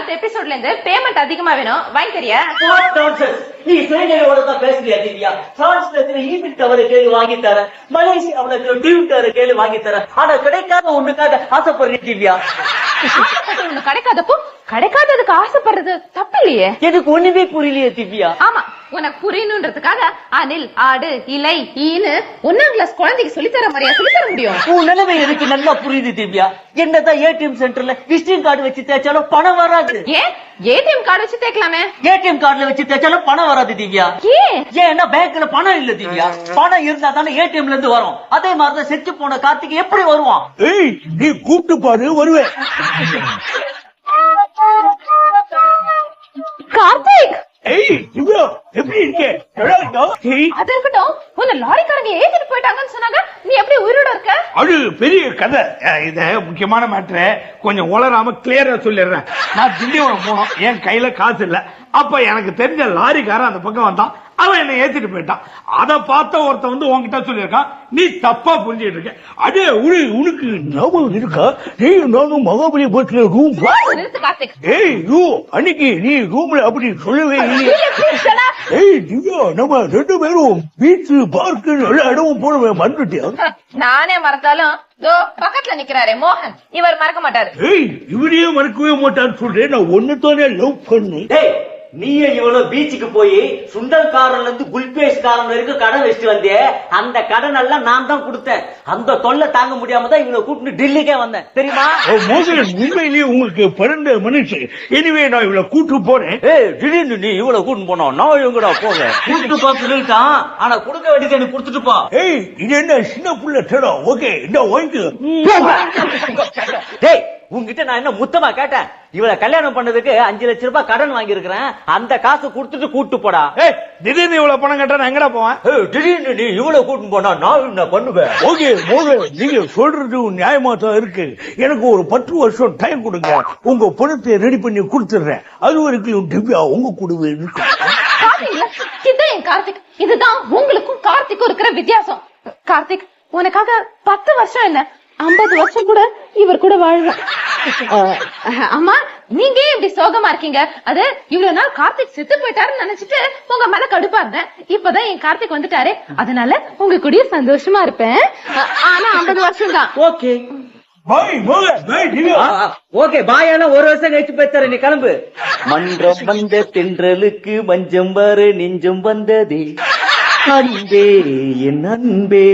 அடுத்த எபிசோட்ல இருந்து பேமெண்ட் அதிகமா வேணும், வாங்கி தரியா? நீ சுயநிலையோட தான் பேசுறியா திவ்யா? பிரான்ஸ்ல ஈபில் டவரை கேள்வி வாங்கி தர, மலேசியாவுல டியூப் டவரை கேள்வி வாங்கி தர, ஆனா கிடைக்காத ஒண்ணுக்காக ஆசைப்படுறீ திவ்யா. கிடைக்காதப்போ கிடைக்காததுக்கு ஆசைப்படுறது தப்பு இல்லையே. எனக்கு ஒண்ணுமே புரியலையே திவ்யா. ஆமா, உனக்கு புரியணும்ன்றதுக்காக அணில், ஆடு, இலை, ஈனு 1ஆம் கிளாஸ் குழந்தைக்கு சொல்லித்தர முடியும். உன் நிலைமை எனக்கு நல்லா புரியுது திவ்யா. என்னதான் ஏடிஎம் சென்டர்ல விசிட்டிங் கார்டு வச்சு தேய்ச்சாலும் பணம் வராது. ஏன் ஏடிஎம் கார்டு வச்சு தேய்க்கலாமே? ஏடிஎம் கார்டுல வச்சு தேய்ச்சாலும் பணம் வராது திவ்யா. ஏன்னா பேங்க்ல பணம் இல்ல திவ்யா. பணம் இருந்தா தானே ஏடிஎம்ல இருந்து வரும். அதே மாதிரிதான் செத்து போன கார்த்திக் எப்படி வருவான்? நீ கூப்பிட்டு பாரு, வருவேன். கார்த்திக், எப்படி இருக்கே? அது இருக்கட்டும், உன்னை லாரிக்காரங்க ஏத்திட்டு போயிட்டாங்கன்னு சொன்னாங்க, நீ எப்படி உயிரோட இருக்க? அது பெரிய கதை. இத முக்கியமான மேட்டரை கொஞ்சம் உளராம கிளியரா சொல்லிடுறேன். நான் திண்டிவனம் போனோம், என் கையில காசு இல்ல. அப்ப எனக்கு தெரிஞ்ச லாரிக்காரன் அந்த பக்கம் வந்தான், அவன் என்ன ஏத்திட்டு போயிட்டான். அத பார்த்த ஒருத்த வந்து உன்கிட்ட சொல்லியிருக்கான், நீ தப்பா புரிஞ்சுட்டு இருக்க. அடே உனக்கு ஞாபகம் இருக்கா? நானும் மகாபலி பஸ்ல ரூம். அன்னைக்கு நீ ரூம்ல அப்படி சொல்லவே இல்லையே. திவ்யா, நம்ம 2 பேரும் பீச்சு, பார்க்கு எல்லா இடமும் போனவன் மறந்துட்டியா? நானே மறந்தாலும் பக்கத்துல நிக்கிறாரே மோகன், இவர் மறக்க மாட்டாரு. இவரையே மறக்கவே மாட்டான்னு சொல்றேன். நான் ஒண்ணுதானே லவ் பண்ணேன். நீயே இவ்வளவு பீச்சுக்கு போய் சுண்டல் காரன்ல இருந்து குல்பேஷ் காரன் வரைக்கும் கடன் வச்சுட்டு வந்தே, அந்த கடன் எல்லாம் நான் தான் கொடுத்தேன். அந்த தொல்லை தாங்க முடியாம தான் இவனை கூப்பிட்டு டெல்லிக்கே வந்தேன், தெரியுமா? உண்மையிலேயே உங்களுக்கு பிறந்த மனுஷன். எனவே நான் இவ்வளவு கூட்டு போறேன். திடீர்னு நீ இவ்வளவு கூட்டு போனோம், நான் எங்கடா போங்க கூட்டு பார்த்துட்டான். ஆனா கொடுக்க வேண்டியது எனக்கு கொடுத்துட்டு போ. இது என்ன சின்ன புள்ள தேடா? ஓகே, இந்த வாங்கி. உங்ககிட்ட நான் என்ன முத்தமா கேட்டேன்? இவளை கல்யாணம் பண்ணதுக்கு 5 லட்சம் ரூபாய் கடன் வாங்கி இருக்கிறேன், அந்த காசு கொடுத்துட்டு கூட்டு போடா. திடீர்னு இவ்வளவு பணம் கட்ட நான் எங்கடா போவேன்? திடீர்னு நீ இவ்வளவு கூட்டு போனா நான் என்ன பண்ணுவேன்? ஓகே, நீங்க சொல்றது நியாயமா தான் இருக்கு. எனக்கு ஒரு 10 வருஷம் டைம் கொடுங்க, உங்க பணத்தை ரெடி பண்ணி கொடுத்துடுறேன். அது வரைக்கும் திவ்யா உங்க கூடவே இருக்கு. கார்த்திக், இதுதான் உங்களுக்கும் கார்த்திக்கும் இருக்கிற வித்தியாசம். கார்த்திக், உனக்காக 10 வருஷம் இல்ல 50 வருஷம் கூட இவர் கூட வாழ்வேன். அம்மா, நீங்க இப்படி சோகமா இருக்கீங்க? அது இவ்வளவு நாள் கார்த்திக் செத்து போயிட்டாருன்னு நினைச்சிட்டு உங்க மேல கடுப்பா இருந்தேன். இப்பதான் என் கார்த்திக் வந்துட்டாரு, அதனால உங்க கூடயே சந்தோஷமா இருப்பேன். ஆனா 50 வருஷம் தான். ஓகே ஓகே, பாயான 1 வருஷம் கழிச்சு பேசுற. நீ கிளம்பு. மன்றம் வந்த தென்றலுக்கு மஞ்சம் வர நெஞ்சம் வந்ததே, அன்பே என் அன்பே.